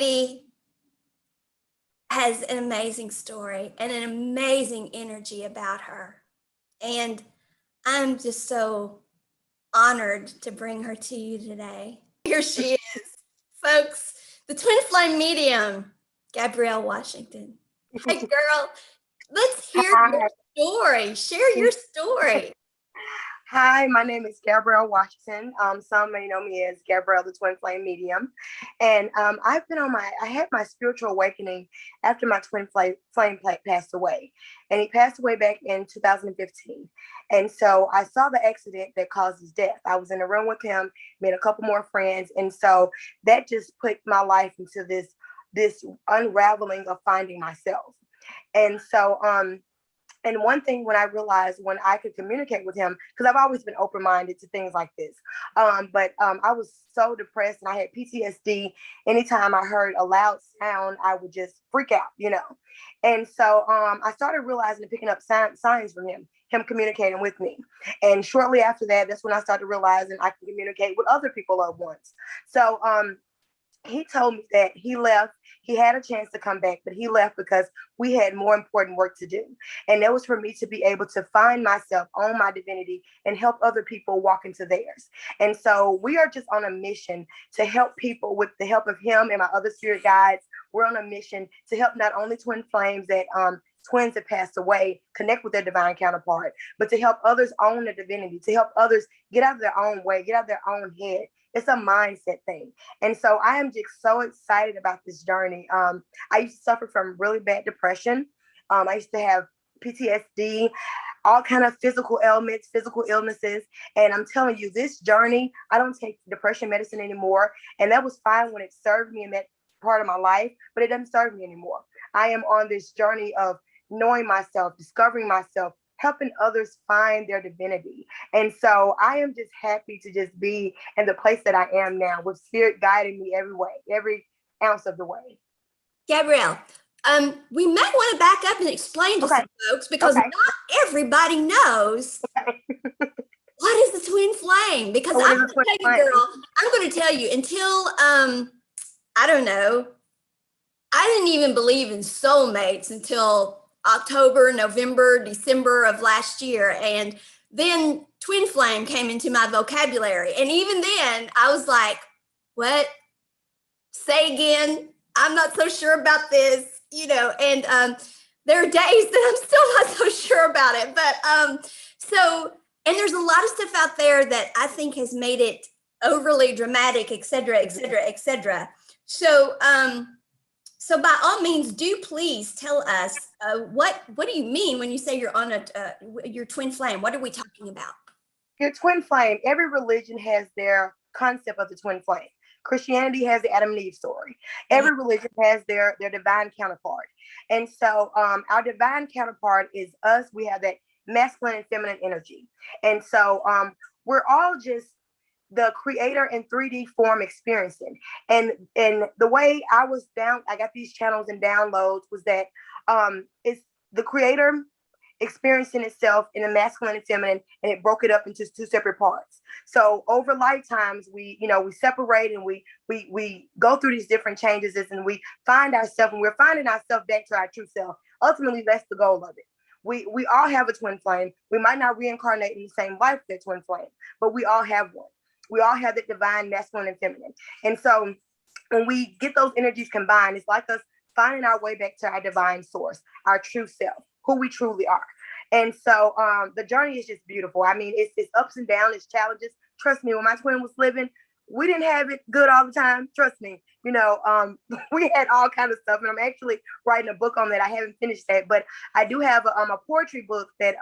lady has an amazing story and an amazing energy about her. And I'm just so honored to bring her to you today. Here she is, folks, the twin flame medium, Gabrielle Washington. Hey, girl, let's hear your story. Share your story. Hi, my name is Gabrielle Washington. Some may know me as Gabrielle, the Twin Flame Medium. And I had my spiritual awakening after my twin flame passed away. And he passed away back in 2015. And so I saw the accident that caused his death. I was in a room with him, made a couple more friends. And so that just put my life into this unraveling of finding myself. And so, and one thing when I realized when I could communicate with him, because I've always been open-minded to things like this, but I was so depressed and I had PTSD. Anytime I heard a loud sound, I would just freak out, And so I started realizing and picking up signs from him communicating with me. And shortly after that, that's when I started realizing I can communicate with other people at once. So he told me that he left. He had a chance to come back, but he left because we had more important work to do. And that was for me to be able to find myself, own my divinity, and help other people walk into theirs. And so we are just on a mission to help people with the help of him and my other spirit guides. We're on a mission to help not only twin flames that twins that passed away connect with their divine counterpart, but to help others own their divinity, to help others get out of their own way, get out of their own head. It's a mindset thing. And so I am just so excited about this journey. I used to suffer from really bad depression. I used to have PTSD, all kind of physical ailments, physical illnesses. And I'm telling you, this journey, I don't take depression medicine anymore. And that was fine when it served me in that part of my life, but it doesn't serve me anymore. I am on this journey of knowing myself, discovering myself, helping others find their divinity. And so I am just happy to just be in the place that I am now with spirit guiding me every way, every ounce of the way. Gabrielle, we may want to back up and explain to some folks because not everybody knows what is the twin flame. Because I'm going to tell you, girl, I'm going to tell you until, I don't know, I didn't even believe in soulmates until October, November, December of last year. And then twin flame came into my vocabulary. And even then I was like, what? Say again. I'm not so sure about this, and there are days that I'm still not so sure about it. But and there's a lot of stuff out there that I think has made it overly dramatic, et cetera, et cetera, et cetera. So by all means, do please tell us what do you mean when you say you're on your twin flame? What are we talking about? Your twin flame, every religion has their concept of the twin flame. Christianity has the Adam and Eve story. Every religion has their divine counterpart. And so our divine counterpart is us. We have that masculine and feminine energy. And so we're all just the creator in 3D form experiencing. And the way I got these channels and downloads was that it's the creator experiencing itself in a masculine and feminine, and it broke it up into two separate parts. So over lifetimes, we separate and we go through these different changes and we find ourselves, and we're finding ourselves back to our true self. Ultimately, that's the goal of it. We all have a twin flame. We might not reincarnate in the same life with that twin flame, but we all have one. We all have that divine masculine and feminine. And so when we get those energies combined, it's like us finding our way back to our divine source, our true self, who we truly are. And so the journey is just beautiful. I mean, it's ups and downs, it's challenges. Trust me, when my twin was living, we didn't have it good all the time. Trust me, we had all kinds of stuff. And I'm actually writing a book on that. I haven't finished that, but I do have a poetry book that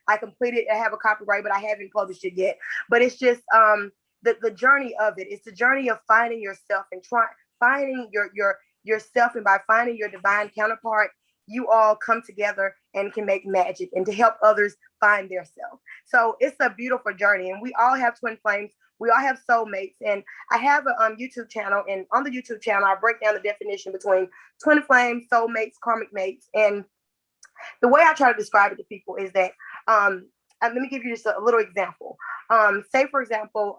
I completed. I have a copyright, but I haven't published it yet. But it's just the journey of it. It's the journey of finding yourself and finding yourself. And by finding your divine counterpart, you all come together and can make magic and to help others find their self. So it's a beautiful journey. And we all have twin flames. We all have soulmates. And I have a YouTube channel. And on the YouTube channel, I break down the definition between twin flames, soulmates, karmic mates. And the way I try to describe it to people is that, let me give you just a little example. Say, for example,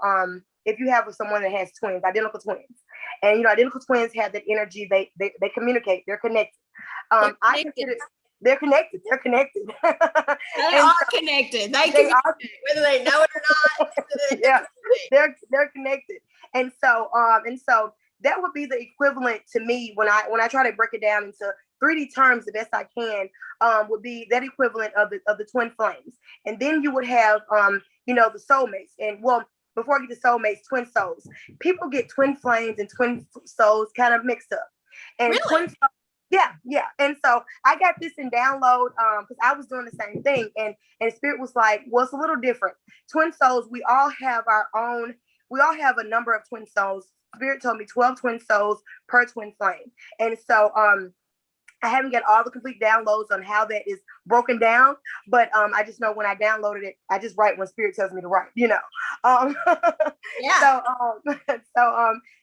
if you have someone that has twins, identical twins, And identical twins have that energy. They communicate. They're connected. I consider they're connected. They're connected. They are connected. They are, whether they know it or not. Yeah, they're connected. And so that would be the equivalent to me when I try to break it down into 3D terms the best I can, would be that equivalent of the twin flames. And then you would have the soulmates. And well, before I get to soulmates, twin souls. People get twin flames and twin souls kind of mixed up. And really? twin souls, yeah. And so I got this in download because I was doing the same thing, and Spirit was like, well, it's a little different. Twin souls, we all have a number of twin souls. Spirit told me 12 twin souls per twin flame. And so I haven't got all the complete downloads on how that is broken down, but I just know when I downloaded it, I just write when Spirit tells me to write, Yeah.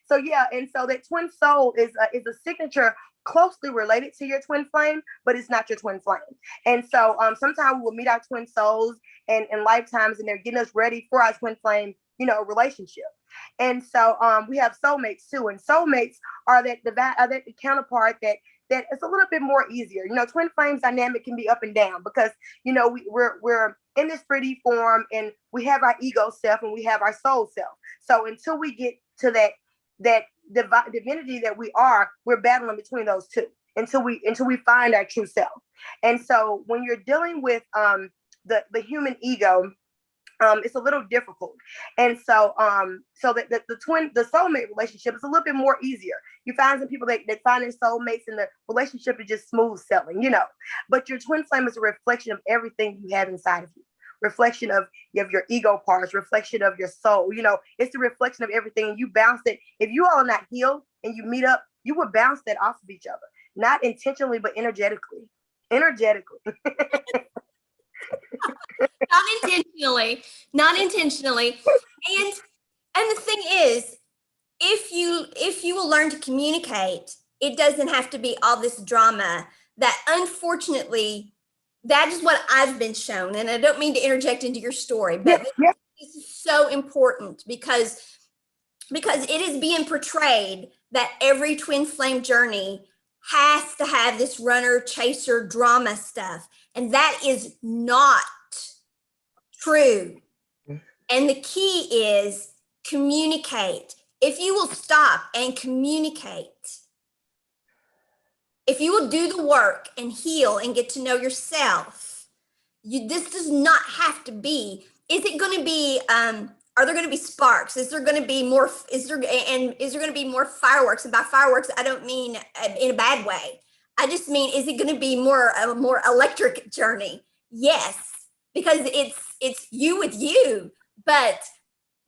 So yeah, and so that twin soul is a signature closely related to your twin flame, but it's not your twin flame. And so sometimes we'll meet our twin souls and in lifetimes, and they're getting us ready for our twin flame, relationship. And so we have soulmates too, and soulmates are that counterpart that it's a little bit more easier. Twin flames dynamic can be up and down because we're in this 3D form, and we have our ego self and we have our soul self. So until we get to that divinity that we are, we're battling between those two until we find our true self. And so when you're dealing with the human ego, it's a little difficult. And so the soulmate relationship is a little bit more easier. You find some people that find their soulmates and the relationship is just smooth sailing, but your twin flame is a reflection of everything you have inside of you. Reflection of your ego parts, reflection of your soul. It's the reflection of everything. And you bounce it. If you all are not healed and you meet up, you would bounce that off of each other, not intentionally, but energetically. Not intentionally. And the thing is, if you will learn to communicate, it doesn't have to be all this drama that, unfortunately, that is what I've been shown. And I don't mean to interject into your story, but this is so important because it is being portrayed that every twin flame journey has to have this runner chaser drama stuff. And that is not true. And the key is communicate. If you will stop and communicate, if you will do the work and heal and get to know yourself, this does not have to be. Is it going to be? Are there going to be sparks? Is there going to be more? Is there going to be more fireworks? And by fireworks, I don't mean in a bad way. I just mean, is it going to be a more electric journey? Yes, because it's you with you. But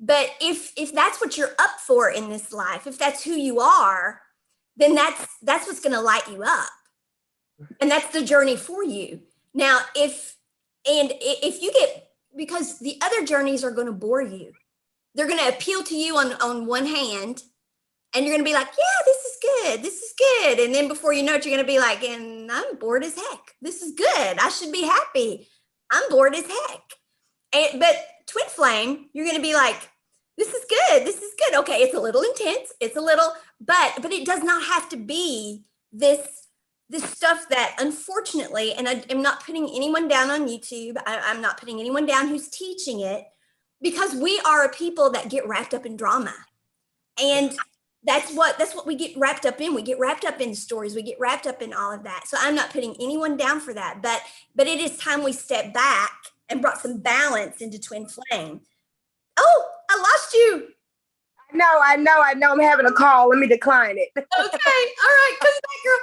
if that's what you're up for in this life, if that's who you are, then that's what's going to light you up, and that's the journey for you. Now, if you get, because the other journeys are going to bore you, they're going to appeal to you on one hand, and you're going to be like, yeah, this is good, and then before you know it, you're going to be like, and I'm bored as heck. This is good. I should be happy. I'm bored as heck. But twin flame, you're going to be like, this is good. This is good. Okay, it's a little intense. It's a little, but it does not have to be this stuff that, unfortunately, and I'm not putting anyone down on YouTube. I'm not putting anyone down who's teaching it, because we are a people that get wrapped up in drama, and that's what we get wrapped up in. We get wrapped up in stories. We get wrapped up in all of that. So I'm not putting anyone down for that, but it is time we step back and brought some balance into twin flame. Oh, I lost you. I know. I'm having a call. Let me decline it. Okay. All right. Come back, girl.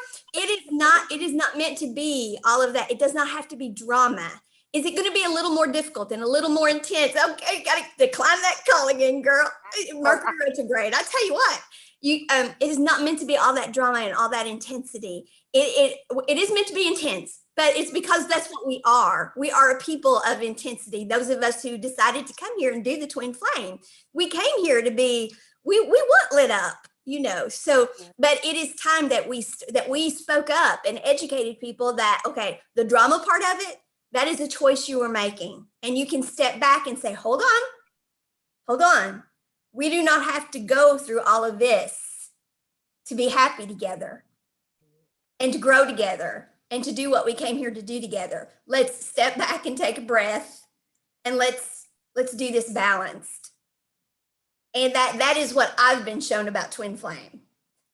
It is not meant to be all of that. It does not have to be drama. Is it going to be a little more difficult and a little more intense? Okay. Got to decline that call again, girl. Mercury retrograde. I tell you what, it is not meant to be all that drama and all that intensity. It is meant to be intense, but it's because that's what we are. We are a people of intensity. Those of us who decided to come here and do the twin flame, we came here to be, we want lit up, so, but it is time that we spoke up and educated people that, okay, the drama part of it, that is a choice you are making. And you can step back and say, hold on. We do not have to go through all of this to be happy together and to grow together and to do what we came here to do together. Let's step back and take a breath, and let's do this balanced. And that is what I've been shown about twin flame.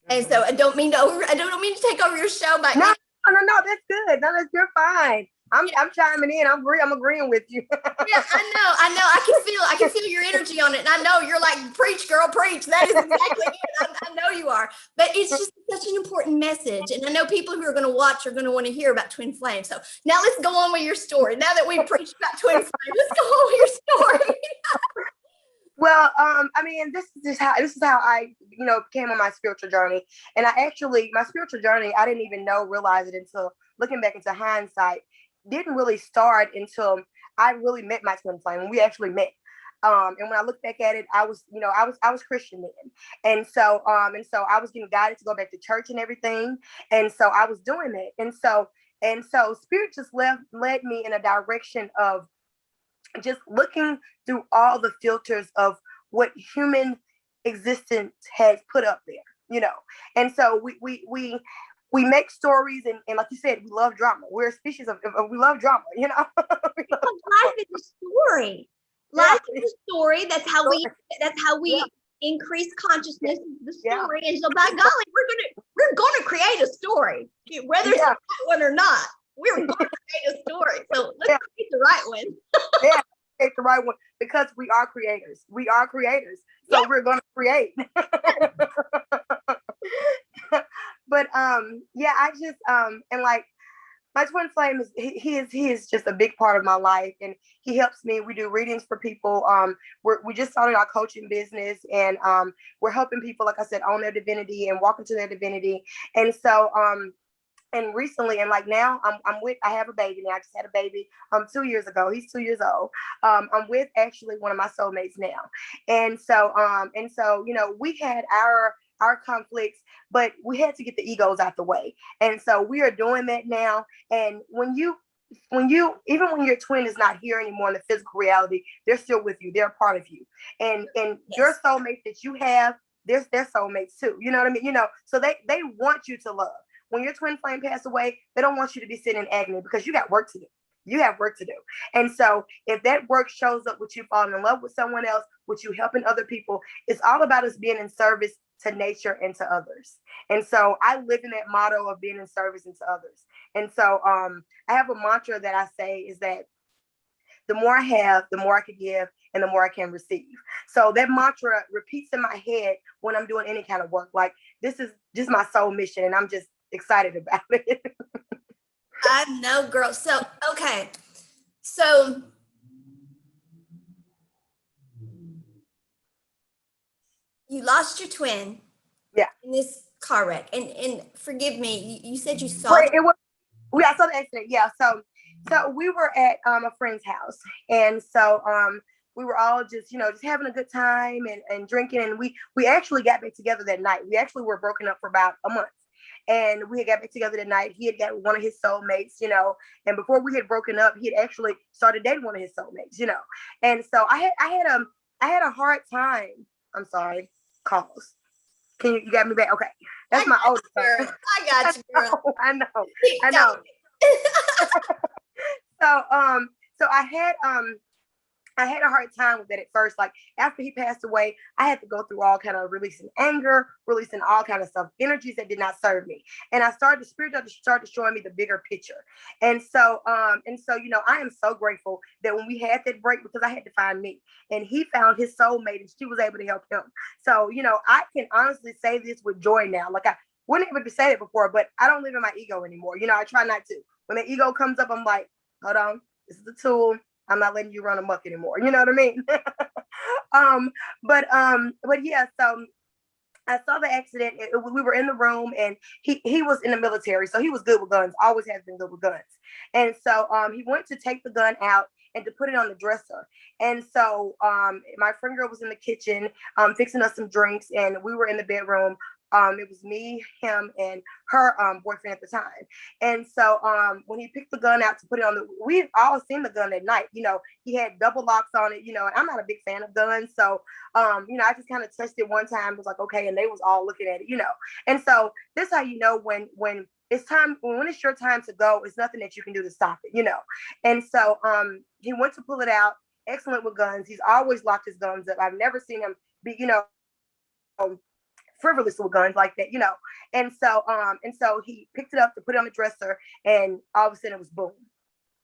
And so I don't mean to take over your show, but no, that's good. No, you're fine. I'm chiming in. I'm agreeing with you. Yeah, I know. I can feel your energy on it. And I know you're like, preach, girl, preach. That is exactly it. I know you are. But it's just such an important message. And I know people who are going to watch are going to want to hear about twin flame. So now let's go on with your story. Now that we've preached about twin flame, let's go on with your story. Well, I mean, this is how I, came on my spiritual journey. And my spiritual journey, I didn't even realize it until looking back into hindsight, didn't really start until I really met my twin flame, when we actually met. And when I look back at it, I was Christian then. And so I was getting guided to go back to church and everything. And so I was doing that. And so spirit just led me in a direction of just looking through all the filters of what human existence has put up there, And so we make stories, and like you said, we love drama. We're a species of we love drama, Life is a story. Life is a story. That's how we increase consciousness of the story. And so by golly, we're gonna create a story, whether it's the right one or not. We're gonna create a story. So let's create the right one. Create the right one, because we are creators. We are creators. So we're gonna create. But I just and like my twin flame he is just a big part of my life, and he helps me. We do readings for people. We just started our coaching business, and we're helping people, like I said, own their divinity and walk into their divinity. And so and recently, and like now, I have a baby now. I just had a baby 2 years ago. He's 2 years old. I'm with actually one of my soulmates now. And so we had our conflicts, but we had to get the egos out the way. And so we are doing that now. And when even when your twin is not here anymore in the physical reality, they're still with you. They're a part of you. And your soulmate that you have, their soulmates too. You know what I mean? So they want you to love. When your twin flame passed away, they don't want you to be sitting in agony, because you got work to do. You have work to do. And so if that work shows up with you falling in love with someone else, with you helping other people, it's all about us being in service to nature and to others. And so I live in that motto of being in service and to others. And so I have a mantra that I say is that the more I have, the more I can give, and the more I can receive. So that mantra repeats in my head when I'm doing any kind of work. Like, this is just my soul mission, and I'm just excited about it. I know, girl. So, okay. So you lost your twin in this car wreck. And forgive me, you said you saw I saw the accident. Yeah. So we were at a friend's house. And so we were all just having a good time and drinking. And we actually got back together that night. We actually were broken up for about a month. And we had got back together that night. He had got one of his soulmates, and before we had broken up, he had actually started dating one of his soulmates, And so I had a hard time. I'm sorry, calls. You got me back? Okay. That's my oldest son. I got you, girl. I know. So I had a hard time with that at first. Like, after he passed away, I had to go through all kind of releasing anger, releasing all kind of stuff, energies that did not serve me. And the spirit started showing me the bigger picture. And so I am so grateful that when we had that break, because I had to find me, and he found his soulmate, and she was able to help him. So, I can honestly say this with joy now. Like, I wouldn't able to say it before, but I don't live in my ego anymore. I try not to. When the ego comes up, I'm like, hold on, this is the tool. I'm not letting you run amok anymore. You know what I mean? But yeah, so I saw the accident. We were in the room, and he was in the military, so he was good with guns, always has been good with guns. And so he went to take the gun out and to put it on the dresser. And so my friend girl was in the kitchen fixing us some drinks, and we were in the bedroom It was me, him, and her boyfriend at the time. And so when he picked the gun out to put it on we've all seen the gun at night. You know, he had double locks on it, you know, and I'm not a big fan of guns. So, you know, I just kind of touched it one time, was like, okay, and they was all looking at it, you know. And so this is how you know when it's time, when it's your time to go, it's nothing that you can do to stop it, you know. And so he went to pull it out, excellent with guns. He's always locked his guns up. I've never seen him be, you know, frivolous with guns like that, you know. And so he picked it up to put it on the dresser, and all of a sudden it was boom.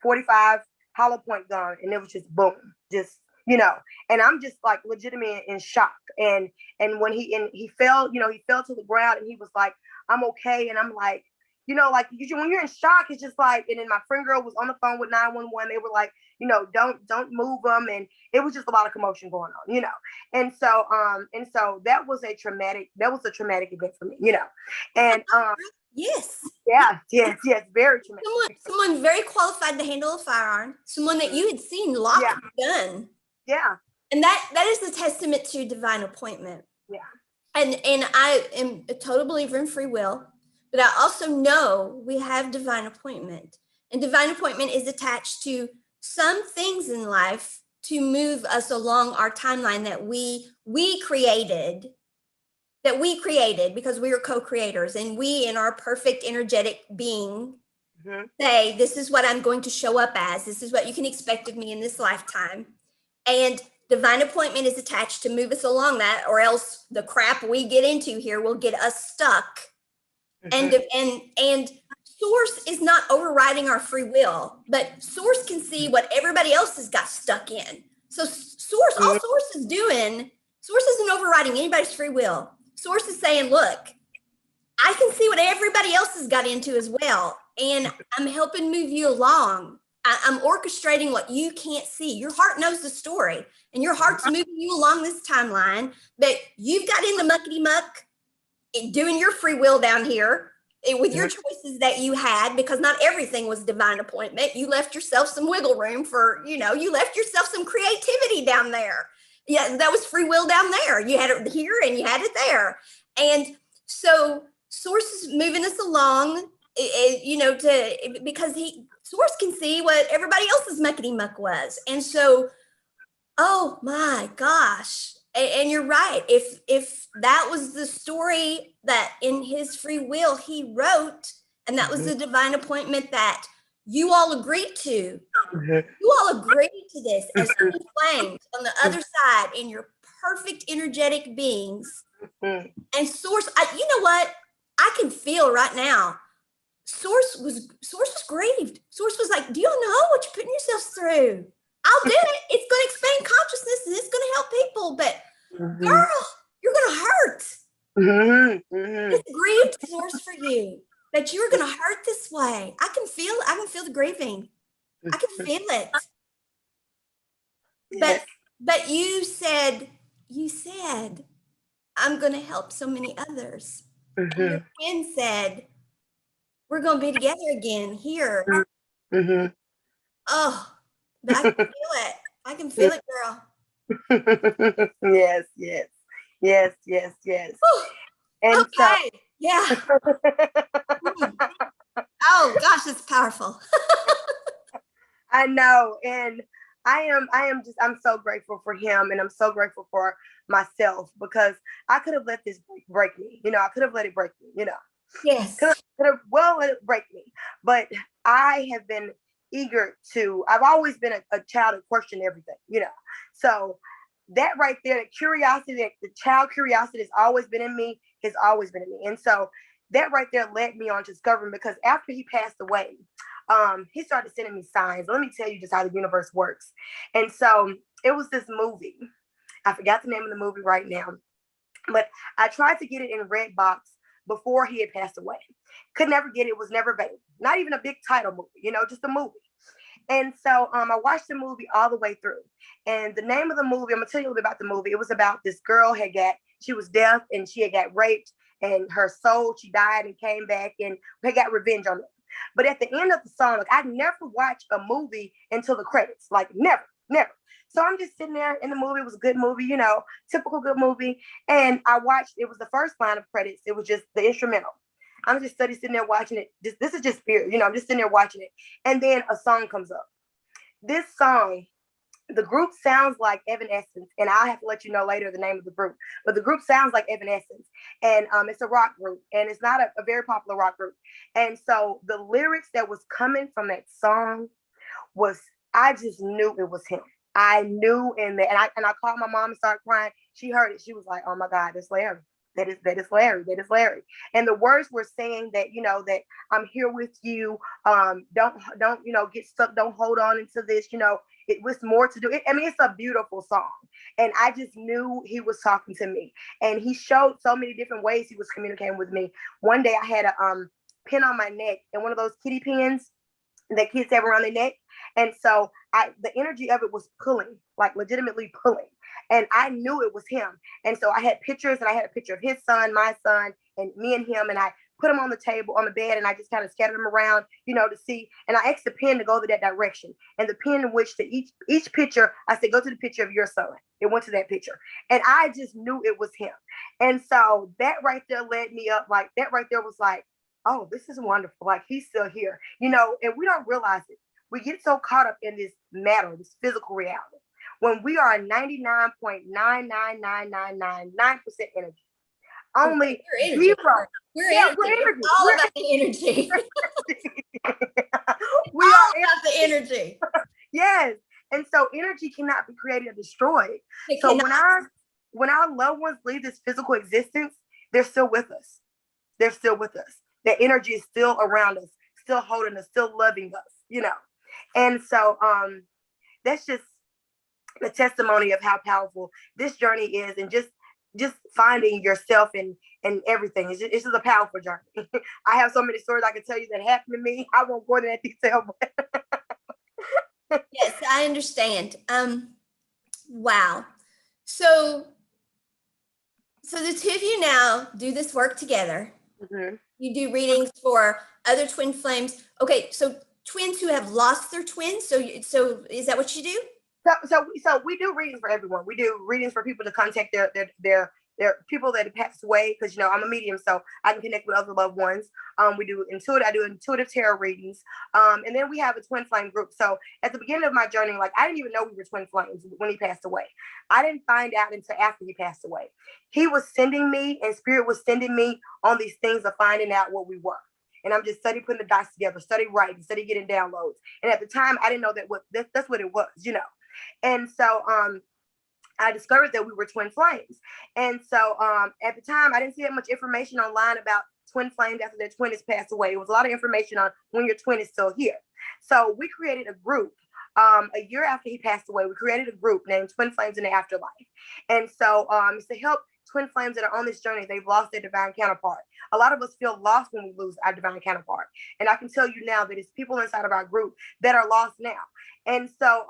45 hollow point gun, and it was just boom, just, you know. And I'm just like legitimately in shock. And when he fell, you know, he fell to the ground, and he was like, I'm okay. And I'm like, you know, like when you're in shock, it's just like, and then my friend girl was on the phone with 911. They were like, you know, don't move them. And it was just a lot of commotion going on, you know. And so that was a traumatic event for me, you know. And yes. Yes, very traumatic. Someone very qualified to handle a firearm, someone that you had seen lock a gun. Yeah. And that is the testament to divine appointment. Yeah. And I am a total believer in free will, but I also know we have divine appointment. And divine appointment is attached to some things in life to move us along our timeline that we created because we are co-creators, and we, in our perfect energetic being, say, this is what I'm going to show up as. This is what you can expect of me in this lifetime. And divine appointment is attached to move us along that, or else the crap we get into here will get us stuck. And source is not overriding our free will, but source can see what everybody else has got stuck in. So all source is doing, source isn't overriding anybody's free will. Source is saying, look, I can see what everybody else has got into as well, and I'm helping move you along. I'm orchestrating what you can't see. Your heart knows the story, and your heart's moving you along this timeline, but you've got in the muckety muck doing your free will down here with your choices that you had, because not everything was divine appointment. You left yourself some wiggle room for, you know, you left yourself some creativity down there. Yeah, that was free will down there. You had it here and you had it there. And so source is moving us along, you know, because source can see what everybody else's muckety muck was. And so, oh my gosh. And you're right. If that was the story that in his free will he wrote, and that was the divine appointment that you all agreed to, you all agreed to this as twin flames on the other side in your perfect energetic beings. And source, you know what? I can feel right now. Source was grieved. Source was like, do you know what you're putting yourselves through? I'll do it. It's going to expand consciousness and it's going to help people. But girl, you're going to hurt. It's grieved source for you that you're going to hurt this way. I can feel the grieving. I can feel it. But you said, I'm going to help so many others. And your twin said, we're going to be together again here. Oh, but I can feel it. I can feel it, girl. Yes. And okay. Yeah. Oh gosh, it's powerful. I know. And I'm so grateful for him, and I'm so grateful for myself, because I could have let this break me. You know, I could have let it break me, you know. Yes. Could have let it break me. But I have been eager to, I've always been a child who questioned everything, you know. So that right there, the child curiosity has always been in me, And so that right there led me on to discovering, because after he passed away, he started sending me signs. Let me tell you just how the universe works. And so it was this movie. I forgot the name of the movie right now, but I tried to get it in Redbox before he had passed away. Could never get it. It was never available. Not even a big title movie, you know, just a movie. And so I watched the movie all the way through. And the name of the movie, I'm going to tell you a little bit about the movie. It was about this girl she was deaf, and she had got raped, and her soul, she died and came back, and they got revenge on them. But at the end of the song, like, I never watched a movie until the credits, like never. never. So I'm just sitting there in the movie. It was a good movie, you know, typical good movie. And I watched, it was the first line of credits. It was just the instrumental. I'm just sitting there watching it. This is just spirit, you know, I'm just sitting there watching it. And then a song comes up. This song, the group sounds like Evanescence, and I'll have to let you know later the name of the group. But the group sounds like Evanescence, and it's a rock group, and it's not a very popular rock group. And so the lyrics that was coming from that song was, I just knew it was him. I knew in there, and I called my mom and started crying. She heard it. She was like, "Oh my God, that's Larry. That is Larry. That is Larry." And the words were saying that, you know, that I'm here with you. Don't you know, get stuck. Don't hold on into this. You know, it was more to do. I mean, it's a beautiful song, and I just knew he was talking to me. And he showed so many different ways he was communicating with me. One day I had a pin on my neck, and one of those kitty pins that kids have around their neck. And so the energy of it was pulling, like legitimately pulling. And I knew it was him. And so I had pictures, and I had a picture of his son, my son, and me and him. And I put him on the table, on the bed, and I just kind of scattered him around, you know, to see. And I asked the pen to go to that direction. And the pen in which to each picture, I said, go to the picture of your son. It went to that picture. And I just knew it was him. And so that right there led me up, like that right there was like, oh, this is wonderful. Like, he's still here, you know, and we don't realize it. We get so caught up in this matter, this physical reality, when we are 99.99999% energy. Only energy. We're yeah, energy. we're energy. All we're about the energy. We all are about the energy. Yes. And so energy cannot be created or destroyed. It So cannot. when our loved ones leave this physical existence, they're still with us. They're still with us. Their energy is still around us, still holding us, still loving us, you know. And so that's just the testimony of how powerful this journey is, and just finding yourself and everything. It's just a powerful journey. I have so many stories I can tell you that happened to me. I won't go into that detail, but Yes, I understand. Wow. So the two of you now do this work together. mm-hmm. You do readings for other twin flames. Okay, so twins who have lost their twins. So is that what you do? So we do readings for everyone. We do readings for people to contact their people that have passed away, because, you know, I'm a medium, so I can connect with other loved ones. We do I do intuitive tarot readings. And then we have a twin flame group. So at the beginning of my journey, like, I didn't even know we were twin flames when he passed away. I didn't find out until after he passed away. He was sending me, and spirit was sending me on these things of finding out what we were. And I'm just study putting the dots together, study writing, study getting downloads. And at the time, I didn't know that's what it was, you know. And so I discovered that we were twin flames. And so at the time, I didn't see that much information online about twin flames after their twin has passed away. It was a lot of information on when your twin is still here. So we created a group. A year after he passed away, we created a group named Twin Flames in the Afterlife. And so it's to help twin flames that are on this journey. They've lost their divine counterpart. A lot of us feel lost when we lose our divine counterpart. And I can tell you now that it's people inside of our group that are lost now. And so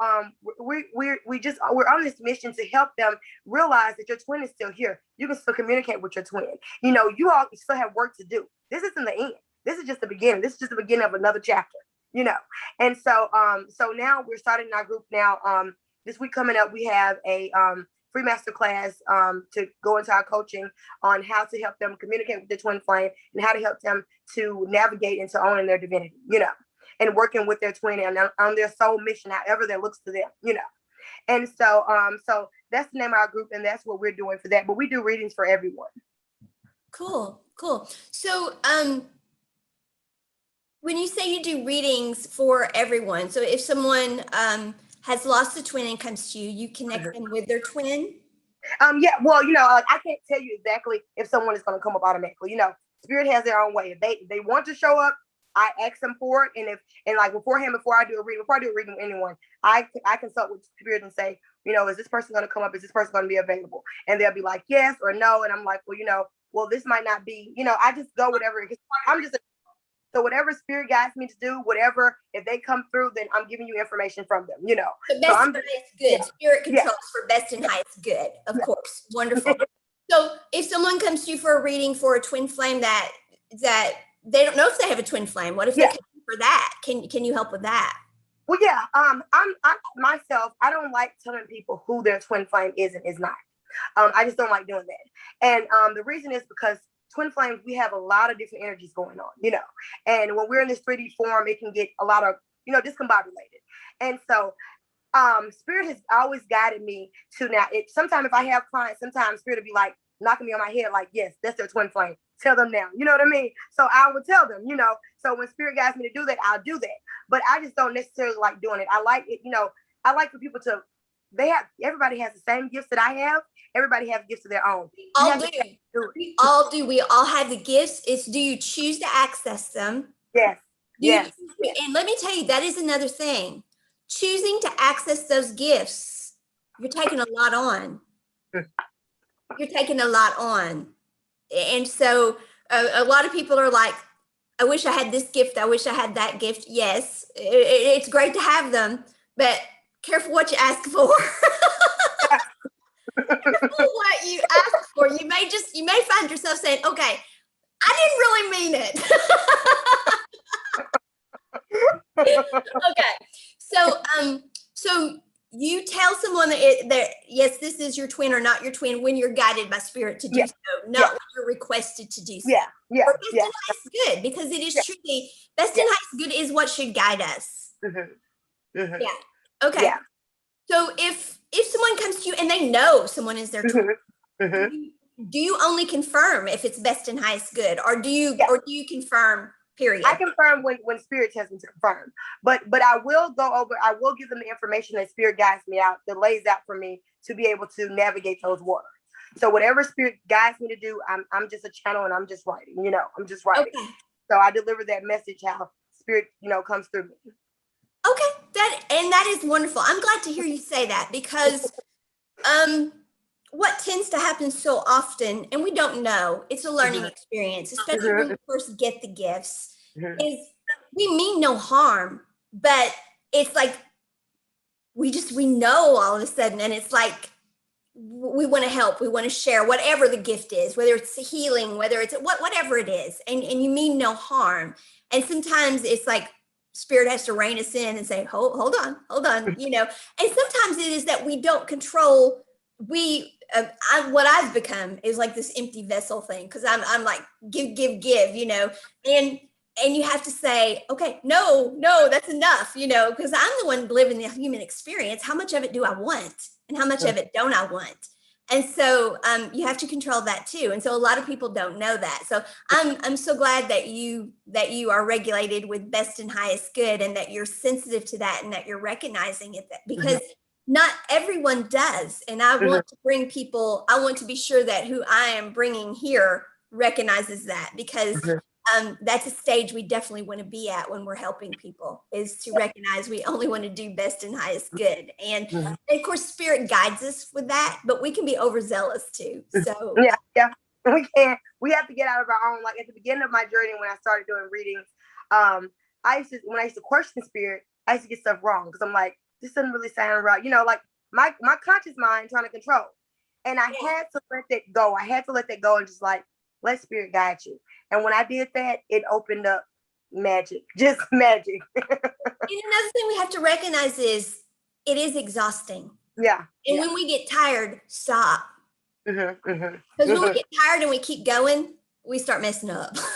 we're on this mission to help them realize that your twin is still here. You can still communicate with your twin. You know, you all still have work to do. This isn't the end. This is just the beginning. This is just the beginning of another chapter, you know. And so so now we're starting our group now. This week coming up, we have a free master class to go into our coaching on how to help them communicate with the twin flame, and how to help them to navigate into owning their divinity, you know, and working with their twin and on their soul mission, however that looks to them, you know. And so so that's the name of our group, and that's what we're doing for that. But we do readings for everyone. Cool. So when you say you do readings for everyone, so if someone has lost a twin and comes to you, you connect them with their twin? Yeah, well, you know, I can't tell you exactly if someone is going to come up automatically. You know, spirit has their own way. If they want to show up, I ask them for it. And like beforehand, before I do a reading with anyone, I consult with spirit and say, you know, is this person going to come up? Is this person going to be available? And they'll be like, yes or no. And I'm like, well, you know, this might not be, you know, I just go whatever. So whatever spirit guides me to do, whatever, if they come through, then I'm giving you information from them, you know. The best and highest good. Yeah. Spirit controls for best and highest good, of course. Wonderful. So if someone comes to you for a reading for a twin flame that they don't know if they have a twin flame, what if they're coming for that? Can you help with that? Well, yeah. I myself, I don't like telling people who their twin flame is and is not. I just don't like doing that. And the reason is because twin flames, we have a lot of different energies going on, you know. And when we're in this 3D form, it can get a lot of, you know, discombobulated. And so spirit has always guided me to now. Sometimes if I have clients, sometimes spirit will be like knocking me on my head, like, yes, that's their twin flame. Tell them now. You know what I mean? So I would tell them, you know. So when spirit guides me to do that, I'll do that. But I just don't necessarily like doing it. I like it, you know, I like for people to, everybody has the same gifts that I have. Everybody has gifts of their own. We all do. We all have the gifts. It's, do you choose to access them? Yes. Yes. And let me tell you, that is another thing. Choosing to access those gifts, you're taking a lot on. You're taking a lot on. And so a lot of people are like, I wish I had this gift. I wish I had that gift. Yes, it's great to have them, but careful what you ask for. Careful what you ask for. You may find yourself saying, okay, I didn't really mean it. Okay. So you tell someone that yes, this is your twin or not your twin when you're guided by spirit to do so, not when you're requested to do so. Yeah. Or best and highest good, because it is truly best and highest good is what should guide us. Yeah. Okay. Yeah. So if someone comes to you and they know someone is their twin, do you only confirm if it's best and highest good, or do you confirm? Period. I confirm when spirit tells me to confirm, but I will give them the information that spirit guides me out, that lays out for me to be able to navigate those waters. So whatever spirit guides me to do, I'm just a channel and I'm just writing, you know, I'm just writing. Okay. So I deliver that message how spirit, you know, comes through me. Okay, that is wonderful. I'm glad to hear you say that, because what tends to happen so often, and we don't know, it's a learning experience, especially when we first get the gifts, is we mean no harm, but it's like we know all of a sudden, and it's like we want to help, we want to share whatever the gift is, whether it's healing, whether it's whatever it is, and you mean no harm. And sometimes it's like spirit has to rein us in and say, hold on, you know. And sometimes it is that we don't control. What I've become is like this empty vessel thing, because I'm like give, you know, and you have to say, okay, no, that's enough, you know, because I'm the one living the human experience. How much of it do I want, and how much of it don't I want? And so you have to control that too. And so a lot of people don't know that. So I'm so glad that you are regulated with best and highest good, and that you're sensitive to that, and that you're recognizing it, because not everyone does. And I want to bring people, I want to be sure that who I am bringing here recognizes that, because that's a stage we definitely want to be at when we're helping people, is to recognize we only want to do best and highest good. And of course, spirit guides us with that, but we can be overzealous too. So yeah, we can. We have to get out of our own. Like at the beginning of my journey, when I started doing readings, when I used to question spirit, I used to get stuff wrong, because I'm like, this doesn't really sound right. You know, like my conscious mind trying to control. And I had to let that go. I had to let that go and just like, let spirit guide you. And when I did that, it opened up magic, just magic. And another thing we have to recognize is it is exhausting. Yeah. And when we get tired, stop. Because when we get tired and we keep going, we start messing up. Stop.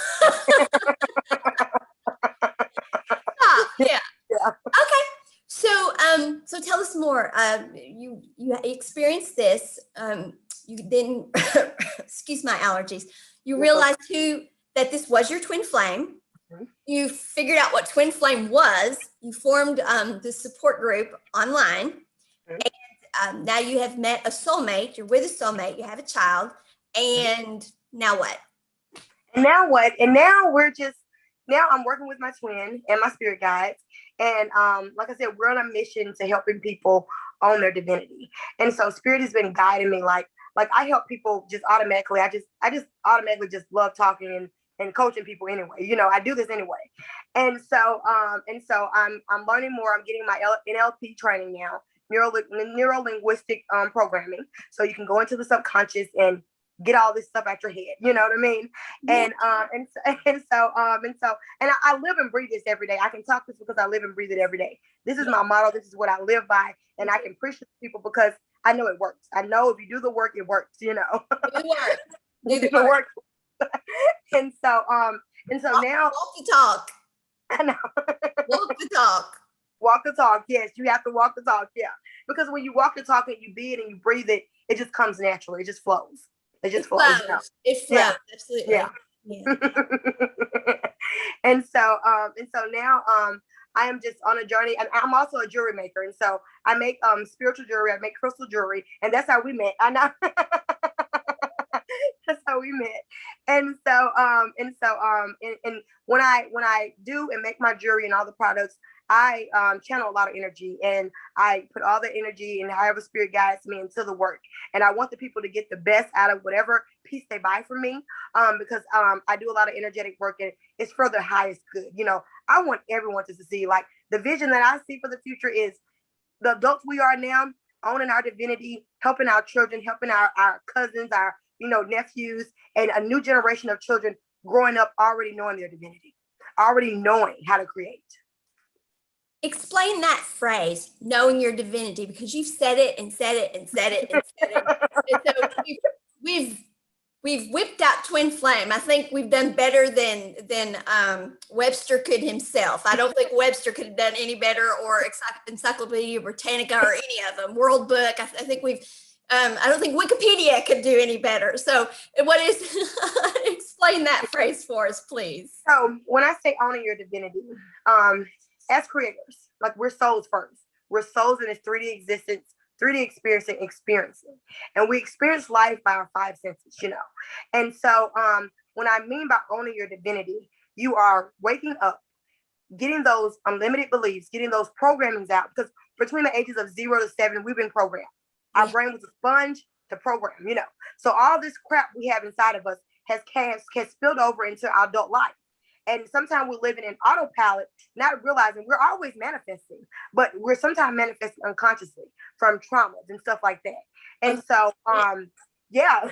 Yeah. Okay. So tell us more. You experienced this. You then, excuse my allergies. You realized too that this was your twin flame. You figured out what twin flame was. You formed the support group online, and now you have met a soulmate. You're with a soulmate. You have a child, and now what? And now what? And now now I'm working with my twin and my spirit guides. And like I said, we're on a mission to helping people own their divinity. And so spirit has been guiding me, like I help people just automatically. I just automatically just love talking and coaching people anyway. You know, I do this anyway. And so I'm learning more. I'm getting my NLP training now, neuro linguistic programming. So you can go into the subconscious and get all this stuff out your head. You know what I mean? And I live and breathe this every day. I can talk this because I live and breathe it every day. This is my motto. This is what I live by, and I can preach to people because I know it works. I know if you do the work, it works. You know, do the work. And so now walk the talk. I know. Walk the talk. Walk the talk. Yes, you have to walk the talk. Yeah, because when you walk the talk and you be it and you breathe it, it just comes naturally. It just flows. It just flows. It flows. Yeah. Absolutely. Yeah. And so now I am just on a journey, and I'm also a jewelry maker, and so I make spiritual jewelry. I make crystal jewelry, and that's how we met. I know. That's how we met. And when I do and make my jewelry and all the products, I channel a lot of energy, and I put all the energy and however spirit guides me into the work. And I want the people to get the best out of whatever piece they buy from me, because I do a lot of energetic work, and it's for the highest good. You know, I want everyone to succeed. Like, the vision that I see for the future is the adults we are now, owning our divinity, helping our children, helping our cousins, our nephews, and a new generation of children growing up already knowing their divinity, already knowing how to create. Explain that phrase, knowing your divinity, because you've said it and said it and said it and said it. And so we've whipped out twin flame. I think we've done better than Webster could himself. I don't think Webster could have done any better, or Encyclopedia Britannica, or any of them. World Book. I think we've. I don't think Wikipedia could do any better. So what is, explain that phrase for us, please. So when I say owning your divinity, as creators, like, we're souls first. We're souls in this 3D existence, 3D experiencing. And we experience life by our 5 senses, And so when I mean by owning your divinity, you are waking up, getting those unlimited beliefs, getting those programmings out, because between the ages of 0 to 7, we've been programmed. Our brain was a sponge to program, So all this crap we have inside of us has spilled over into our adult life. And sometimes we're living in autopilot, not realizing we're always manifesting, but we're sometimes manifesting unconsciously from traumas and stuff like that. And so, yeah.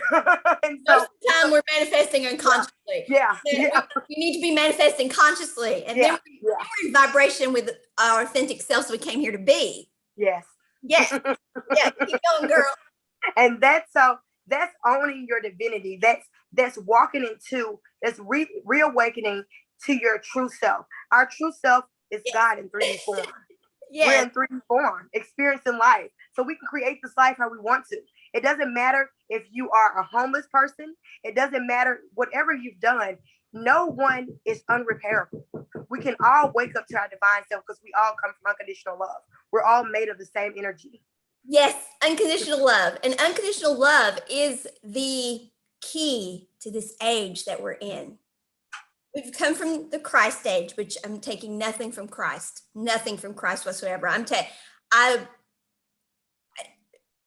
And so, most of the time we're manifesting unconsciously. Yeah. We need to be manifesting consciously. And then we're in vibration with our authentic selves we came here to be. Yes. Yes. Yeah. Keep going, girl. And that's owning your divinity. That's walking into, that's reawakening to your true self. Our true self is God in 3D form. We're in 3D form, experiencing life. So we can create this life how we want to. It doesn't matter if you are a homeless person. It doesn't matter whatever you've done. No one is unrepairable. We can all wake up to our divine self because we all come from unconditional love. We're all made of the same energy. Yes, unconditional love. And unconditional love is the key to this age that we're in. We've come from the Christ age, which I'm taking nothing from Christ whatsoever.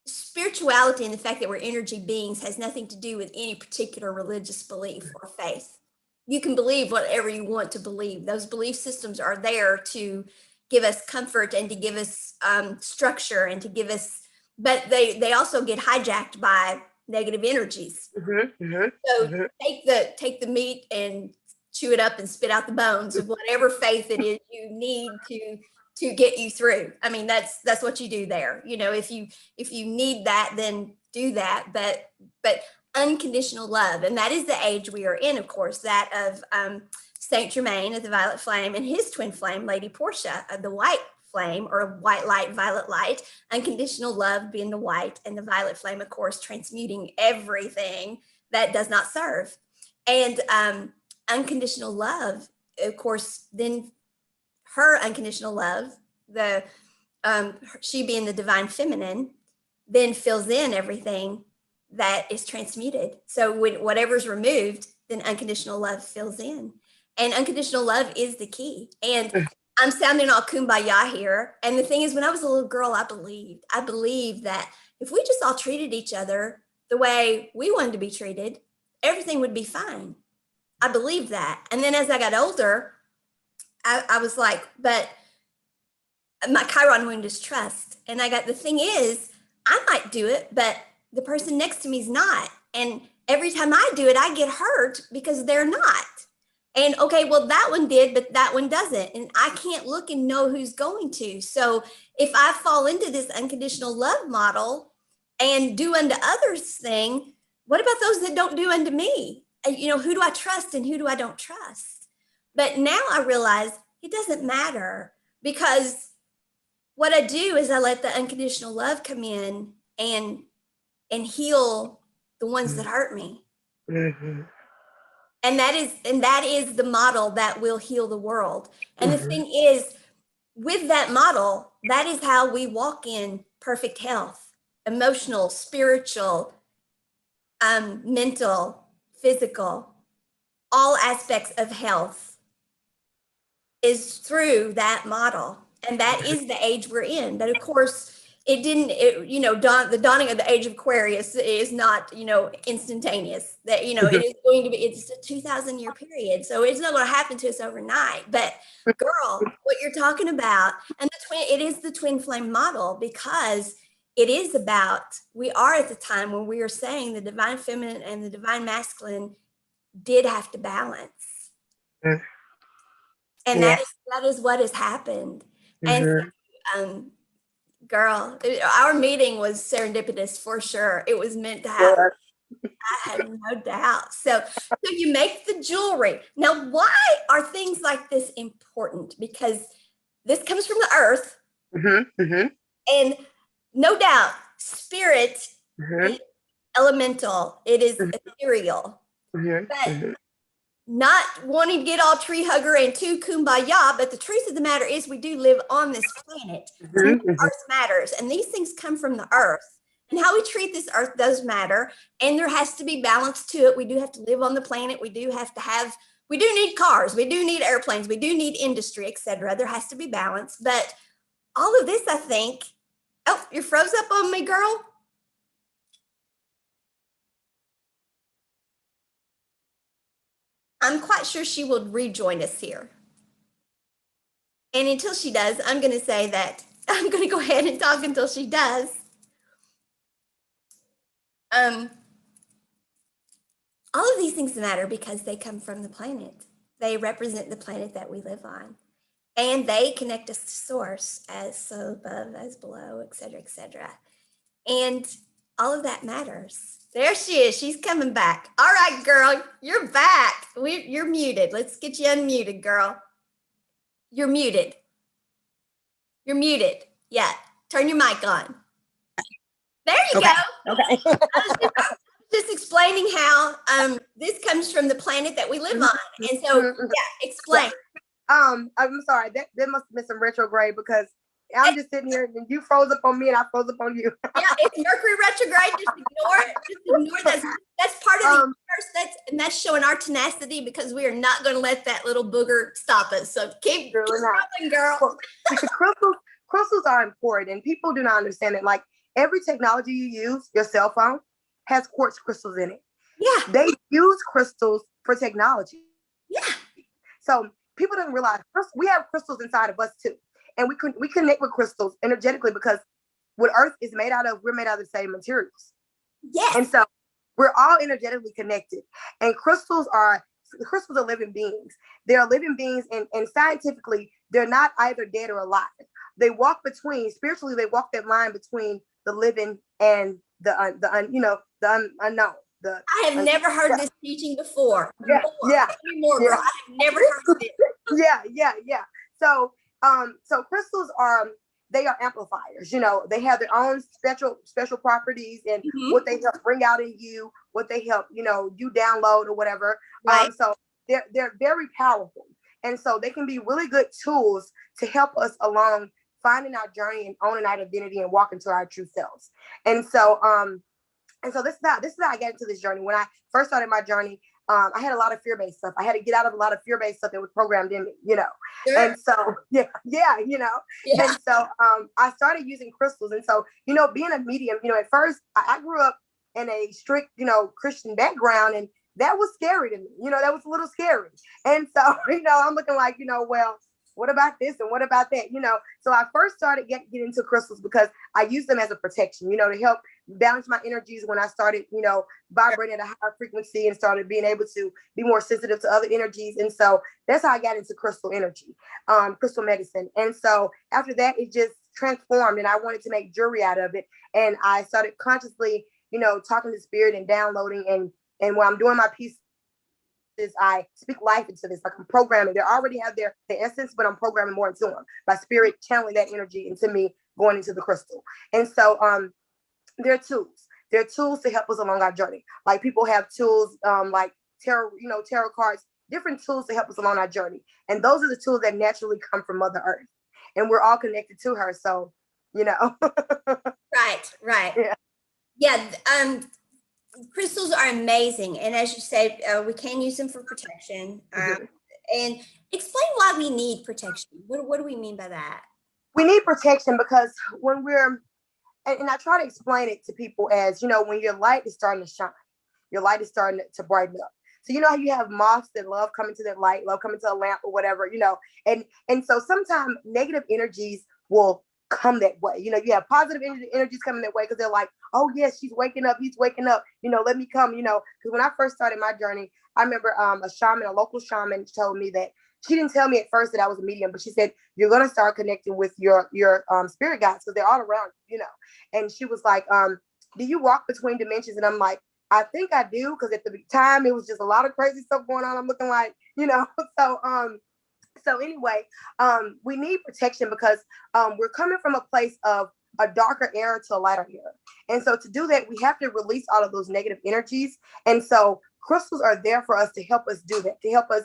Spirituality and the fact that we're energy beings has nothing to do with any particular religious belief or faith. You can believe whatever you want to believe. Those belief systems are there to give us comfort and to give us structure and to give us, but they also get hijacked by negative energies. So take the meat and chew it up and spit out the bones of whatever faith it is you need to get you through. I mean, that's what you do there. If you need that, then do that. But unconditional love, and that is the age we are in, of course, that of Saint Germain of the violet flame and his twin flame, Lady Portia of the white flame, or white light, violet light. Unconditional love being the white, and the violet flame, of course, transmuting everything that does not serve. And unconditional love, of course, then her unconditional love, she being the divine feminine, then fills in everything that is transmuted. So when whatever's removed, then unconditional love fills in. And unconditional love is the key. And I'm sounding all kumbaya here. And the thing is, when I was a little girl, I believed that if we just all treated each other the way we wanted to be treated, everything would be fine. I believed that. And then as I got older, I was like, but my Chiron wound is trust. And the thing is, I might do it, but the person next to me is not. And every time I do it, I get hurt because they're not. And okay, well, that one did, but that one doesn't. And I can't look and know who's going to. So if I fall into this unconditional love model and do unto others thing, what about those that don't do unto me? You know, who do I trust and who do I don't trust? But now I realize it doesn't matter, because what I do is I let the unconditional love come in and heal the ones that hurt me. Mm-hmm. And that is the model that will heal the world. And the thing is, with that model, that is how we walk in perfect health, emotional, spiritual, mental, physical, all aspects of health is through that model. And that is the age we're in. But of course, the dawning of the age of Aquarius is not, instantaneous. That, it is going to be, it's a 2,000-year period. So it's not going to happen to us overnight. But girl, what you're talking about, and it is the twin flame model, because it is about, we are at the time when we are saying the divine feminine and the divine masculine did have to balance. And that is what has happened. And girl, our meeting was serendipitous for sure. It was meant to happen. I had no doubt. So you make the jewelry. Now, why are things like this important? Because this comes from the earth. And no doubt, spirit is elemental. It is ethereal. But not wanting to get all tree hugger and too kumbaya, but the truth of the matter is we do live on this planet. Earth matters, and these things come from the earth. And how we treat this earth does matter, and there has to be balance to it. We do have to live on the planet. We do need cars, we do need airplanes, we do need industry, etc. There has to be balance. But all of this, I think, oh, you froze up on me, girl. I'm quite sure she will rejoin us here. And until she does, I'm going to say that I'm going to go ahead and talk until she does. All of these things matter because they come from the planet. They represent the planet that we live on. And they connect us to source, as so above, as below, etc., etc. And all of that matters. There she is. She's coming back. All right, girl, you're back. You're muted. Let's get you unmuted, girl. You're muted. You're muted. Yeah. Turn your mic on. There you go. Okay. I was just explaining how this comes from the planet that we live on. And so, yeah, explain. I'm sorry. That must have been some retrograde, because I'm just sitting here and you froze up on me and I froze up on you. Yeah, it's Mercury retrograde. Just ignore it. Just ignore that. That's part of the universe. That's showing our tenacity, because we are not going to let that little booger stop us. So keep going, girl. Well, crystals are important, and people do not understand it. Like, every technology you use, your cell phone has quartz crystals in it. Yeah. They use crystals for technology. Yeah. So people don't realize we have crystals inside of us too. And we connect with crystals energetically, because what Earth is made out of, we're made out of the same materials. Yes. And so we're all energetically connected. And crystals are living beings. They are living beings, and scientifically, they're not either dead or alive. They walk spiritually, they walk that line between the living and the unknown. I have never heard this teaching before. Yeah. More, girl. I have never heard it. Yeah. So crystals they are amplifiers. They have their own special properties, and what they help bring out in you, what they help, you download or whatever. Right. So they're very powerful. And so they can be really good tools to help us along finding our journey and owning our identity and walking to our true selves. And so this is how I got into this journey. When I first started my journey, I had a lot of fear-based stuff. I had to get out of a lot of fear-based stuff that was programmed in me, Sure. And so, yeah. And so I started using crystals. And so, being a medium, at first I grew up in a strict, Christian background, and that was scary to me. That was a little scary. And so, I'm looking like, well, what about this and what about that? So I first started getting into crystals because I use them as a protection, to help balance my energies when I started, vibrating at a higher frequency and started being able to be more sensitive to other energies. And so that's how I got into crystal energy, crystal medicine. And so after that, it just transformed and I wanted to make jewelry out of it. And I started consciously, talking to spirit and downloading. And when I'm doing my piece, I speak life into this, like I'm programming. They already have their essence, but I'm programming more into them by spirit channeling that energy into me going into the crystal. And so they're tools. They're tools to help us along our journey. Like people have tools like tarot, tarot cards, different tools to help us along our journey. And those are the tools that naturally come from Mother Earth. And we're all connected to her. So, Right. Yeah. Crystals are amazing. And as you said, we can use them for protection. And explain why we need protection. What do we mean by that? We need protection because when and I try to explain it to people as, when your light is starting to shine, your light is starting to brighten up. So how you have moths that love coming to that light, love coming to a lamp or whatever, and so sometimes negative energies will come that way. You have positive energies coming that way because they're like, oh yes, she's waking up, he's waking up, let me come, because when I first started my journey, I remember a local shaman told me that she didn't tell me at first that I was a medium, but she said, you're going to start connecting with your spirit guides because they're all around you, and she was like, do you walk between dimensions? And I'm like, I think I do, because at the time it was just a lot of crazy stuff going on. I'm looking like, so anyway, we need protection because we're coming from a place of a darker era to a lighter era. And so to do that, we have to release all of those negative energies. And so crystals are there for us to help us do that, to help us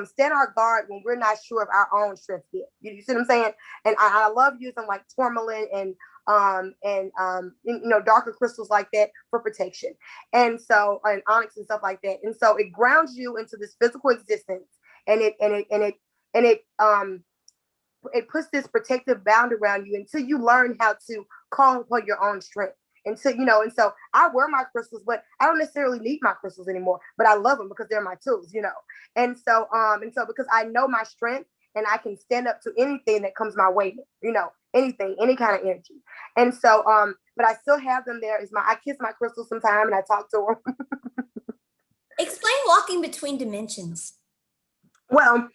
stand our guard when we're not sure of our own strength yet. You see what I'm saying? And I love using like tourmaline and darker crystals like that for protection. And so, and onyx and stuff like that. And so it grounds you into this physical existence, and it puts this protective bound around you until you learn how to call upon your own strength. And so I wear my crystals, but I don't necessarily need my crystals anymore, but I love them because they're my tools, And so because I know my strength and I can stand up to anything that comes my way, anything, any kind of energy. And so, but I still have them there. I kiss my crystals sometime and I talk to them. Explain walking between dimensions. Well,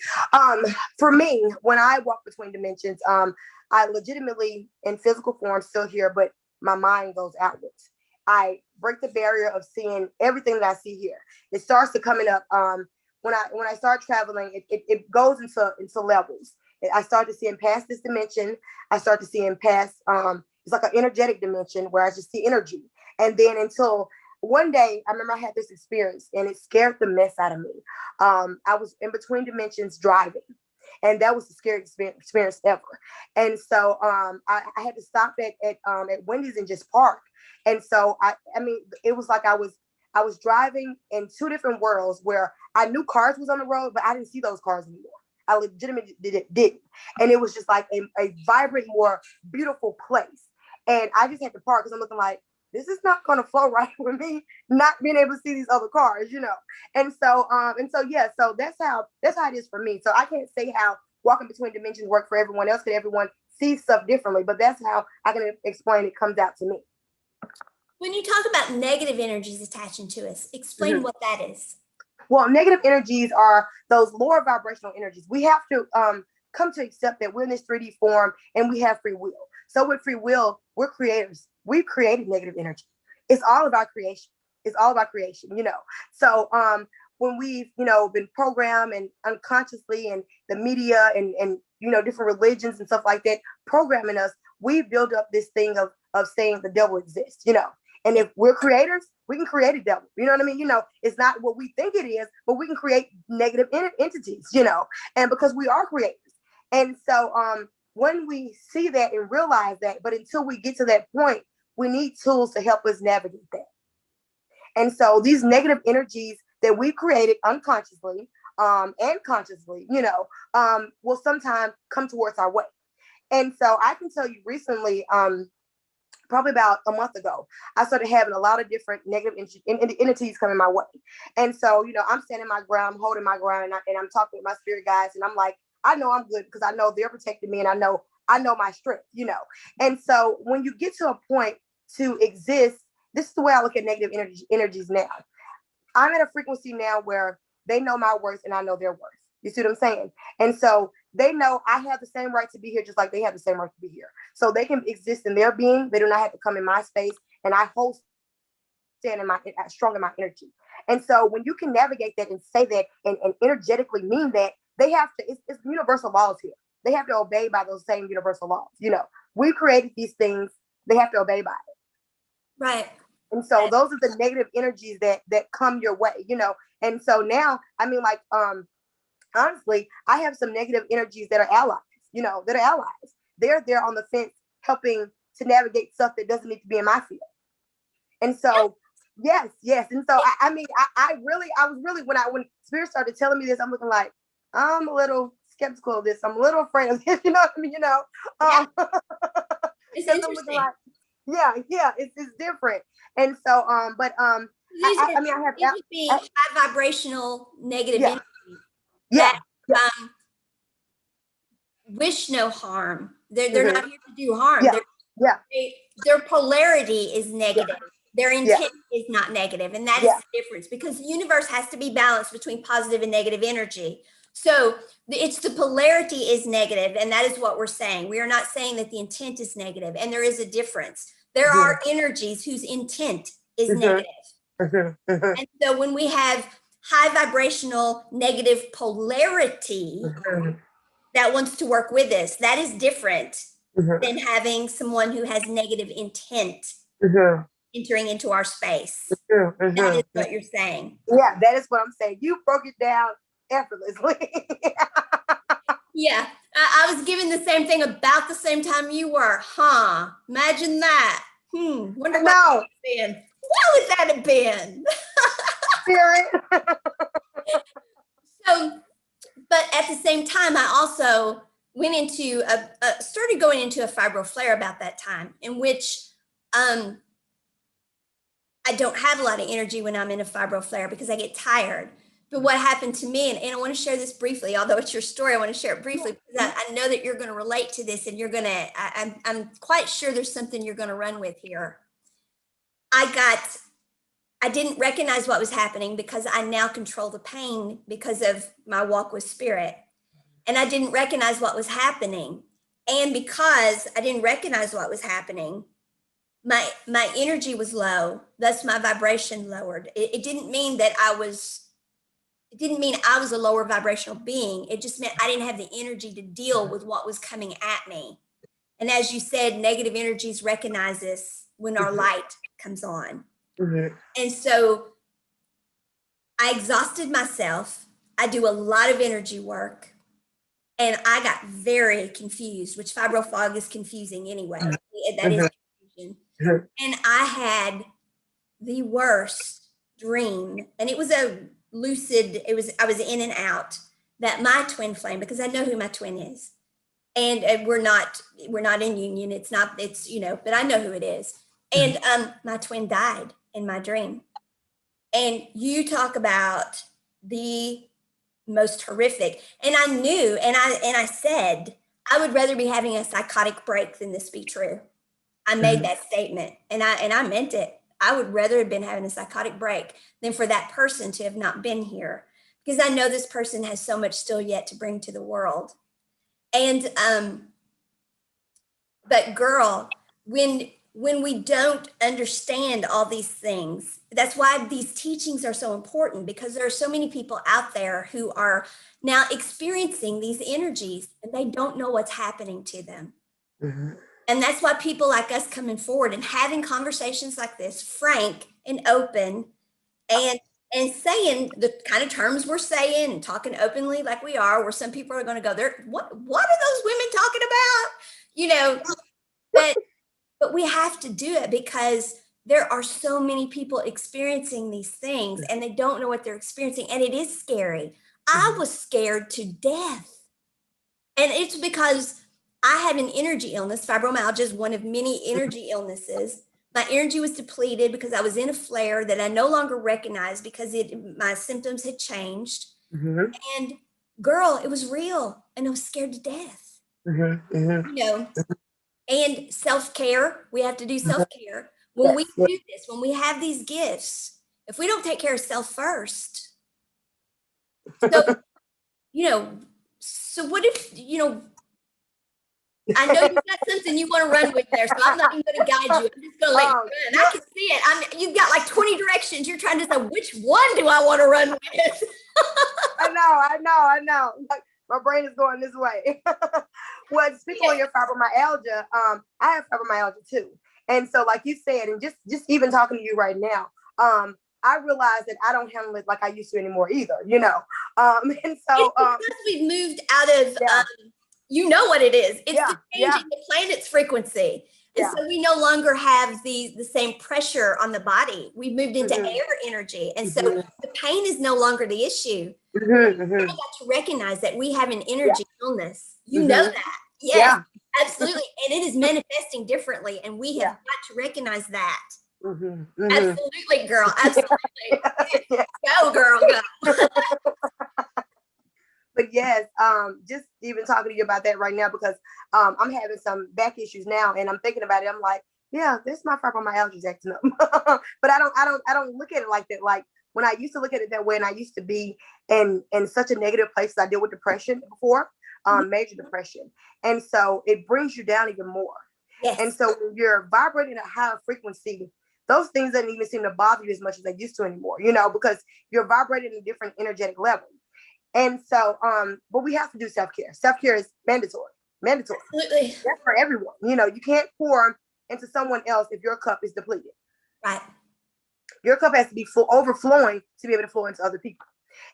for me, when I walk between dimensions, I legitimately in physical form still here, but my mind goes outwards. I break the barrier of seeing everything that I see here. It starts to coming up. When I start traveling, it goes into levels. I start to see him past this dimension. I start to see him past, it's like an energetic dimension where I just see energy. And then until one day, I remember I had this experience and it scared the mess out of me. I was in between dimensions driving, and that was the scariest experience ever. And so I had to stop at Wendy's and just park. And so I mean, it was like I was driving in two different worlds where I knew cars was on the road, but I didn't see those cars anymore. I legitimately didn't. And it was just like a vibrant, more beautiful place. And I just had to park because I'm looking like, this is not going to flow right with me not being able to see these other cars, And so yeah, so that's how it is for me. So I can't say how walking between dimensions work for everyone else, because everyone sees stuff differently, but that's how I can explain it comes out to me. When you talk about negative energies attaching to us, explain what that is. Well, negative energies are those lower vibrational energies. We have to come to accept that we're in this 3D form and we have free will. So with free will, we're creators. We've created negative energy. It's all about creation. It's all about creation, So when we've, been programmed and unconsciously, and the media and different religions and stuff like that programming us, we build up this thing of saying the devil exists, And if we're creators, we can create a devil. You know what I mean? It's not what we think it is, but we can create negative entities, and because we are creators. And so when we see that and realize that, but until we get to that point, we need tools to help us navigate that. And so these negative energies that we've created unconsciously and consciously, will sometimes come towards our way. And so I can tell you recently, probably about a month ago, I started having a lot of different negative entities coming my way. And so, I'm standing my ground, I'm holding my ground, and I'm talking with my spirit guides, and I'm like, I know I'm good because I know they're protecting me and I know my strength, you know. And so when you get to a point to exist, this is the way I look at negative energies now. I'm at a frequency now where they know my worth and I know their worth. You see what I'm saying? And so they know I have the same right to be here, just like they have the same right to be here. So they can exist in their being. They do not have to come in my space, and I hold stand in my strong in my energy. And so when you can navigate that and say that and energetically mean that, they have to. It's universal laws here. They have to obey by those same universal laws. You know, we created these things. They have to obey by it. Right. And so those are the negative energies that come your way, you know. And so now, I mean, like, honestly, I have some negative energies that are allies, you know, that are allies. They're there on the fence, helping to navigate stuff that doesn't need to be in my field. And so, yes. And so, I mean, I was really, when Spirit started telling me this, I'm looking like, I'm a little skeptical of this. I'm a little afraid of this, you know what I mean? You know, It's interesting. It's different. And so, I mean, I have, these would be high vibrational negative energy that wish no harm. They're not here to do harm. Their polarity is negative. Their intent is not negative. And that is the difference, because the universe has to be balanced between positive and negative energy. So it's the polarity is negative, and that is what we're saying. We are not saying that the intent is negative, and there is a difference. There are energies whose intent is negative. And so when we have high vibrational negative polarity that wants to work with us, that is different than having someone who has negative intent entering into our space. That is what you're saying. Yeah, that is what I'm saying. You broke it down effortlessly. Yeah, I was given the same thing about the same time you were, huh? Imagine that. Wonder what that would have been. What would that have been? Spirit. So, but at the same time, I also went into started going into a fibro flare about that time, in which I don't have a lot of energy when I'm in a fibro flare because I get tired. But what happened to me, and I want to share this briefly, although it's your story, I want to share it briefly because I know that you're going to relate to this, and you're going to, I'm quite sure there's something you're going to run with here. I didn't recognize what was happening because I now control the pain because of my walk with Spirit. And I didn't recognize what was happening. And because I didn't recognize what was happening, my energy was low, thus my vibration lowered. It didn't mean that I was a lower vibrational being. It just meant I didn't have the energy to deal with what was coming at me. And as you said, negative energies recognize this when our light comes on. And so I exhausted myself. I do a lot of energy work, and I got very confused, which fibro fog is confusing anyway. That is confusion. And I had the worst dream, and it was a lucid, I was in and out, that my twin flame, because I know who my twin is, and we're not in union. It's you know, but I know who it is. And my twin died in my dream. And you talk about the most horrific. And I knew, and I said, I would rather be having a psychotic break than this be true. I made that statement, and I meant it. I would rather have been having a psychotic break than for that person to have not been here, because I know this person has so much still yet to bring to the world. And but girl, when we don't understand all these things, that's why these teachings are so important, because there are so many people out there who are now experiencing these energies and they don't know what's happening to them. And that's why people like us coming forward and having conversations like this, frank and open, and saying the kind of terms we're saying and talking openly like we are, where some people are going to go there, what are those women talking about? You know, but we have to do it because there are so many people experiencing these things and they don't know what they're experiencing, and it is scary. I was scared to death, and it's because I had an energy illness. Fibromyalgia is one of many energy illnesses. My energy was depleted because I was in a flare that I no longer recognized because my symptoms had changed. And girl, it was real. And I was scared to death, you know, and self-care. We have to do self-care. When we do this, when we have these gifts, if we don't take care of self first, so, you know, so what if, you know, I know you've got something you want to run with there, so I'm not even going to guide you. I'm just going to let you run. I can see it. You've got like 20 directions. You're trying to say, which one do I want to run with? I know. Like, my brain is going this way. Well, speaking on your fibromyalgia, I have fibromyalgia too. And so, like you said, and just even talking to you right now, I realize that I don't handle it like I used to anymore either, you know. And so because we've moved out of you know what it is. It's the change in the planet's frequency. And so we no longer have the same pressure on the body. We've moved into air energy. And so the pain is no longer the issue. We've got to recognize that we have an energy illness. You know that. Yes, absolutely. And it is manifesting differently. And we have got to recognize that. Absolutely, girl. Absolutely. Go, girl, go. But yes, just even talking to you about that right now, because I'm having some back issues now, and I'm thinking about it. I'm like, yeah, this my fibromyalgia acting up. But I don't look at it like that. Like when I used to look at it that way, and I used to be in such a negative place. I deal with depression before, major depression, and so it brings you down even more. Yes. And so when you're vibrating at a higher frequency, those things don't even seem to bother you as much as they used to anymore. You know, because you're vibrating at a different energetic level. And so, but we have to do self-care. Self-care is mandatory. Absolutely. That's for everyone. You know, you can't pour into someone else if your cup is depleted. Right. Your cup has to be overflowing to be able to flow into other people.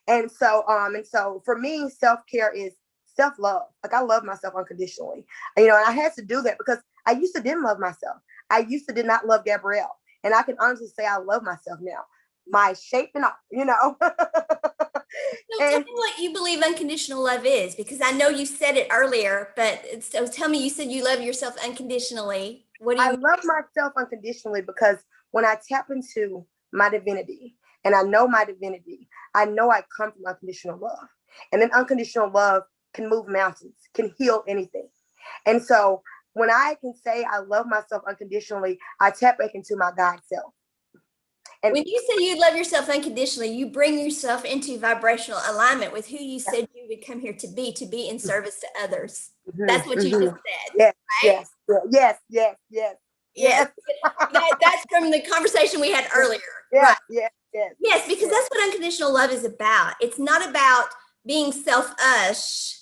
And so for me, self-care is self-love. Like I love myself unconditionally. You know, and I had to do that because I used to didn't love myself. I used to did not love Gabrielle. And I can honestly say I love myself now. My shape and all, you know. So tell me what you believe unconditional love is, because I know you said it earlier, but so tell me, you said you love yourself unconditionally. What do you mean? Love myself unconditionally because when I tap into my divinity and I know my divinity, I know I come from unconditional love. And then unconditional love can move mountains, can heal anything. And so when I can say I love myself unconditionally, I tap back into my God self. And when you say you love yourself unconditionally, you bring yourself into vibrational alignment with who you said you would come here to be in service to others. That's what you just said. Yes, right? Yes. That's from the conversation we had earlier. Yes, right? Yes, because that's what unconditional love is about. It's not about being selfish.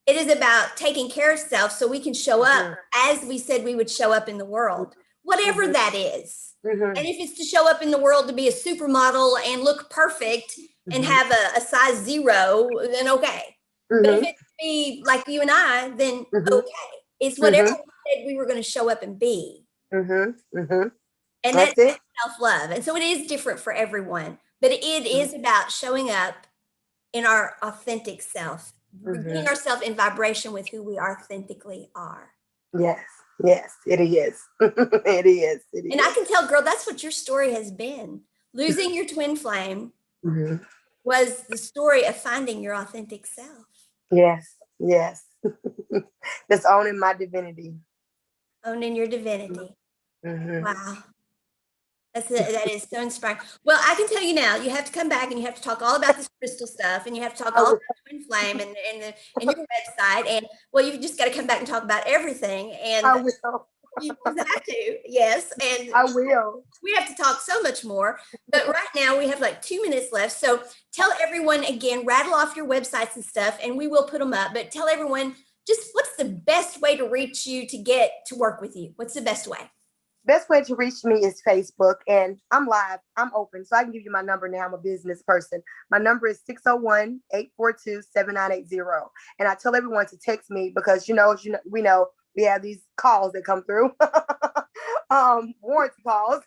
It is about taking care of self so we can show up as we said we would show up in the world, whatever that is. And if it's to show up in the world to be a supermodel and look perfect and have a size 0, then okay. But if it's to be like you and I, then okay. It's whatever we said we were going to show up and be. And that's self-love. And so it is different for everyone, but it is about showing up in our authentic self, getting ourselves in vibration with who we authentically are. Yes, it is. It is. And I can tell, girl, that's what your story has been. Losing your twin flame was the story of finding your authentic self. Yes. That's owning my divinity. Owning your divinity. Wow. That is so inspiring. Well, I can tell you now, you have to come back and you have to talk all about this crystal stuff, and you have to talk all about twin flame and your website, and well, you just got to come back and talk about everything. And I will. You have to, yes, and I will. We have to talk so much more, but right now we have like 2 minutes left. So tell everyone again, rattle off your websites and stuff, and we will put them up. But tell everyone just what's the best way to reach you to get to work with you. What's the best way? Best way to reach me is Facebook, and I'm live. I'm open, so I can give you my number now. I'm a business person. My number is 601-842-7980. And I tell everyone to text me because, we know we have these calls that come through, warranty calls.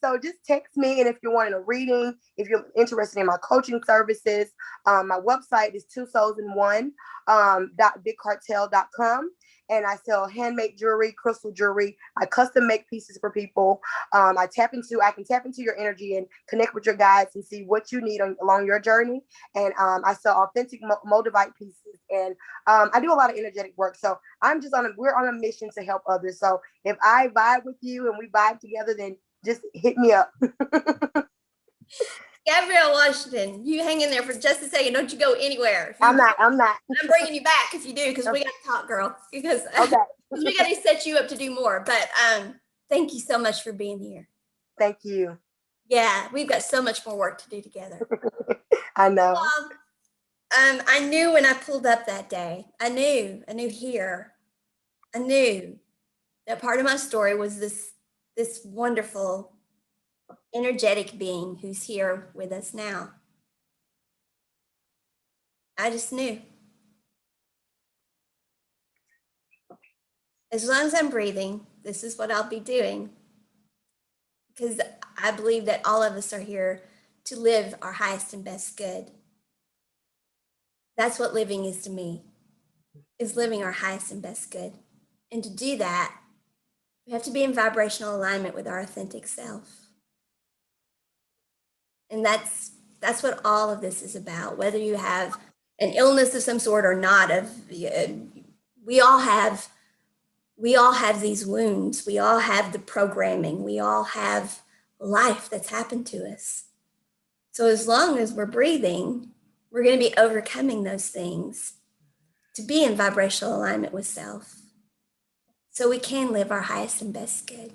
So just text me. And if you're wanting a reading, if you're interested in my coaching services, my website is twosouls1.bigcartel.com. And I sell handmade jewelry, crystal jewelry. I custom make pieces for people. I can tap into your energy and connect with your guides and see what you need along your journey. And I sell authentic moldavite pieces. And I do a lot of energetic work. So we're on a mission to help others. So if I vibe with you and we vibe together, then just hit me up. Gabrielle Washington, you hang in there for just a second. Don't you go anywhere. I'm not. I'm bringing you back if you do, because we got to talk, girl. Because we got to set you up to do more. But thank you so much for being here. Thank you. Yeah, we've got so much more work to do together. I know. I knew when I pulled up that day. I knew that part of my story was this wonderful, energetic being who's here with us now. I just knew. As long as I'm breathing, this is what I'll be doing. Because I believe that all of us are here to live our highest and best good. That's what living is to me, is living our highest and best good. And to do that, we have to be in vibrational alignment with our authentic self. And that's what all of this is about. Whether you have an illness of some sort or not, we all have these wounds. We all have the programming. We all have life that's happened to us. So as long as we're breathing, we're going to be overcoming those things to be in vibrational alignment with self, so we can live our highest and best good.